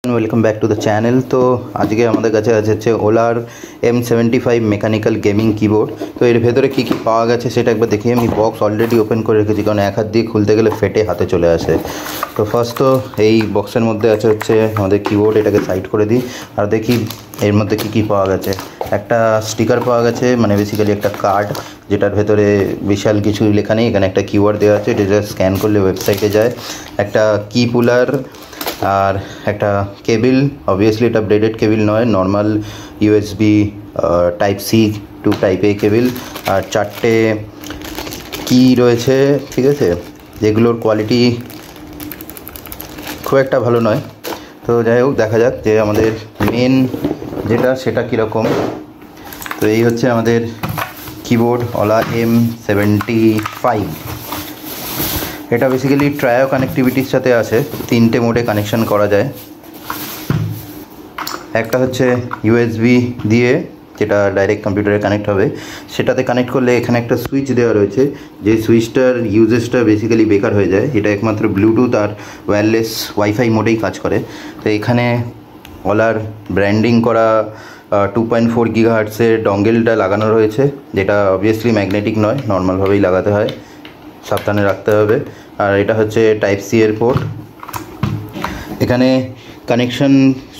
Welcome back to the channel. তো আজকে আমাদের কাছে আছে ওলার M75 মেকানিক্যাল গেমিং কিবোর্ড। তো এর ভেতরে কী কী পাওয়া গেছে সেটা একবার দেখি। আমি বক্স অলরেডি ওপেন করে রেখেছি, কারণ এক হাত দিয়ে খুলতে গেলে ফেটে হাতে চলে আসে। তো ফার্স্ট তো এই বক্সের মধ্যে আছে আমাদের কিবোর্ড। এটাকে সাইড করে দিই আর দেখি এর মধ্যে কী কী পাওয়া গেছে। একটা স্টিকার পাওয়া গেছে, মানে বেসিক্যালি একটা কার্ড, যেটার ভেতরে বিশাল কিছু লেখা নেই। এখানে একটা কিওয়ার্ড দেওয়া আছে, যেটা স্ক্যান করলে ওয়েবসাইটে যায়। একটা কি পুলার আর একটা কেবিল। অবভিয়াসলি এটা ব্রেডেড কেবিল নয়, normal USB type C to type A cable. আর চারটে কি রয়েছে, ঠিক আছে, যেগুলোর কোয়ালিটি খুব একটা ভালো নয়। তো যাই হোক, দেখা যাক যে আমাদের মেন যেটা সেটা কীরকম। তো এই হচ্ছে আমাদের কিবোর্ড ওলা M75। এটা বেসিক্যালি ট্রায়ো কানেক্টিভিটির সাথে আছে, তিনটে মোডে কানেকশন করা যায়। একটা হচ্ছে USB দিয়ে, যেটা ডাইরেক্ট কম্পিউটারে কানেক্ট হবে। সেটাতে কানেক্ট করলে এখানে একটা সুইচ দেওয়া রয়েছে, যে সুইচটার ইউজেসটা বেসিক্যালি বেকার হয়ে যায়। এটা একমাত্র ব্লুটুথ আর ওয়্যারলেস ওয়াইফাই মোডেই কাজ করে। তো এখানে ওলার ব্র্যান্ডিং করা 2.4 GHz-এর ডঙ্গেলটা লাগানো রয়েছে, যেটা অবভিয়াসলি ম্যাগনেটিক নয়, নর্মালভাবেই লাগাতে হয়, সাবধানে রাখতে হবে। আর এটা হচ্ছে টাইপ সি এর পোর্ট। এখানে কানেকশন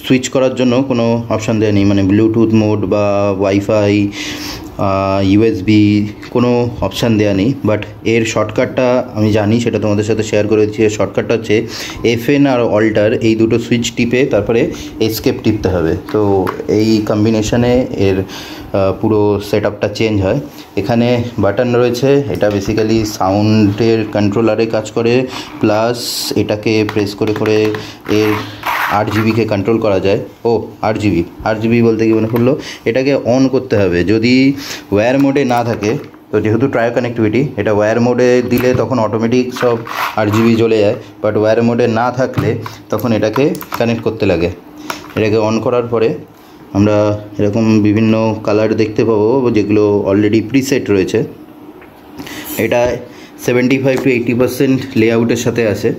সুইচ করার জন্য কোনো অপশান দেওয়া নেই, মানে ব্লুটুথ মোড বা ওয়াইফাই, USB কোনো অপশান দেওয়া নেই। বাট এর শর্টকাটটা আমি জানি, সেটা তোমাদের সাথে শেয়ার করে দিচ্ছি। এর শর্টকাটটা হচ্ছে FN আর অল্টার, এই দুটো সুইচ টিপে তারপরে এসকেপ টিপতে হবে। তো এই কম্বিনেশনে এর পুরো সেট আপটা চেঞ্জ হয়। এখানে বাটন রয়েছে, এটা বেসিক্যালি সাউন্ডের কন্ট্রোলারে কাজ করে, প্লাস এটাকে প্রেস করে করে এর RGBকে কন্ট্রোল করা যায়। ও RGB বলতে কি মনে পড়লো, এটাকে অন করতে হবে। যদি ওয়্যার মোডে না থাকে, তো যেহেতু ট্রায়ো কানেক্টিভিটি, এটা ওয়্যার মোডে দিলে তখন অটোমেটিক সব RGB জ্বলে যায়। বাট ওয়্যার মোডে না থাকলে তখন এটাকে কানেক্ট করতে লাগে। এটাকে অন করার পরে আমরা এরকম বিভিন্ন কালার দেখতে পাবো, যেগুলো অলরেডি প্রিসেট রয়েছে। এটা 75 to 80% লেআউটের সাথে আছে।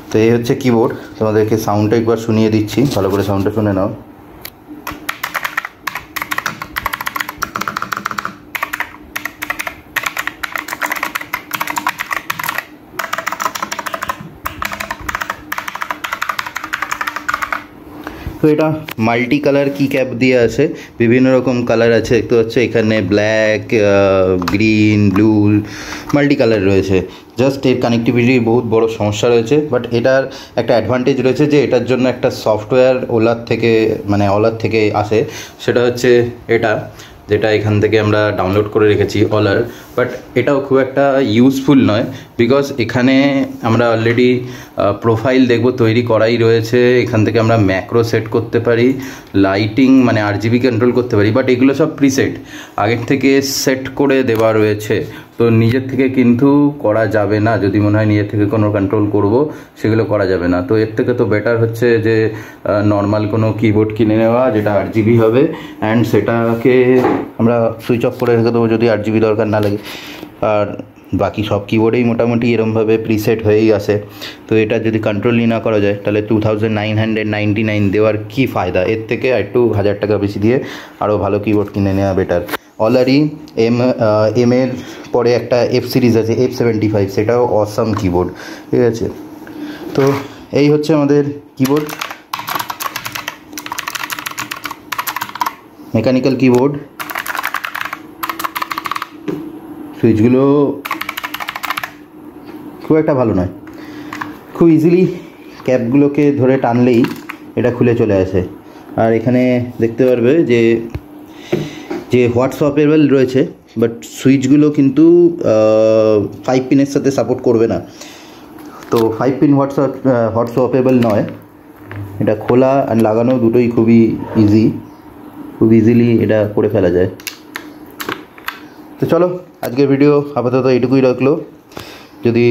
তো এই হচ্ছে কিবোর্ড। তোমাদেরকে সাউন্ডটা একবার শুনিয়ে দিচ্ছি, ভালো করে সাউন্ডটা শুনে নাও। তো এটা মাল্টি কালার কি ক্যাপ দিয়ে আছে, বিভিন্ন রকম কালার আছে দেখতে পাচ্ছ। এখানে black, green, blue, multi colour রয়েছে। জাস্ট এর কানেক্টিভিটির বহুত বড় সমস্যা রয়েছে। বাট এটার একটা অ্যাডভান্টেজ রয়েছে, যে এটার জন্য একটা সফটওয়্যার ওলার থেকে আসে। সেটা হচ্ছে এটা, যেটা এখান থেকে আমরা ডাউনলোড করে রেখেছি, ওলার। বাট এটাও খুব একটা ইউজফুল নয়, বিকজ এখানে আমরা অলরেডি প্রোফাইল দেখব তৈরি করাই রয়েছে। এখান থেকে আমরা ম্যাক্রো সেট করতে পারি, লাইটিং মানে RGB কন্ট্রোল করতে পারি। বাট এগুলো সব প্রিসেট, আগের থেকে সেট করে দেওয়া রয়েছে। তো নিজের থেকে কিন্তু করা যাবে না, যদি মনে হয় নিজের থেকে কোনো কন্ট্রোল করব, সেগুলো করা যাবে না। তো এর থেকে তো বেটার হচ্ছে যে নর্মাল কোনো কিবোর্ড কিনে নেওয়া, যেটা RGB হবে, অ্যান্ড সেটাকে আমরা সুইচ অফ করে রেখে দেবো যদি RGB দরকার না লাগে। আর বাকি সব কিবোর্ডেই মোটামুটি এরমভাবে প্রিসেট হয়েই আসে। তো এটা যদি কন্ট্রোলই না করা যায়, তাহলে 2999 দেওয়ার কী ফায়দা? এর থেকে একটু 1000 টাকা বেশি দিয়ে আরও ভালো কিবোর্ড কিনে নেওয়া বেটার। ওলারই এম এর পরে একটা F সিরিজ আছে, F75, সেটাও অসাম কিবোর্ড, ঠিক আছে। তো এই হচ্ছে আমাদের কিবোর্ড, মেকানিক্যাল কিবোর্ড। সুইচগুলো খুব একটা ভালো নয়, খুব ইজিলি ক্যাপগুলোকে ধরে টানলেই এটা খুলে চলে আসে। আর এখানে দেখতে পারবে যে হোয়াটসঅ্যাপেবল রয়েছে, বাট সুইচগুলো কিন্তু 5 পিনের সাথে সাপোর্ট করবে না। তো 5 পিন হোয়াটসঅ্যাপেবল নয়। এটা খোলা আর লাগানো দুটোই খুব ইজিলি এটা করে ফেলা যায়। তো চলো, আজকের ভিডিও আপাতত এইটুকুই রাখলো। যদি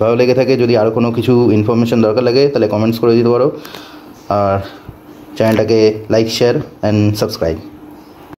ভালো লেগে থাকে, যদি আরও কোনো কিছু ইনফরমেশান দরকার লাগে, তাহলে কমেন্টস করে দিতে পারো। আর চ্যানেলটাকে লাইক, শেয়ার অ্যান্ড সাবস্ক্রাইব।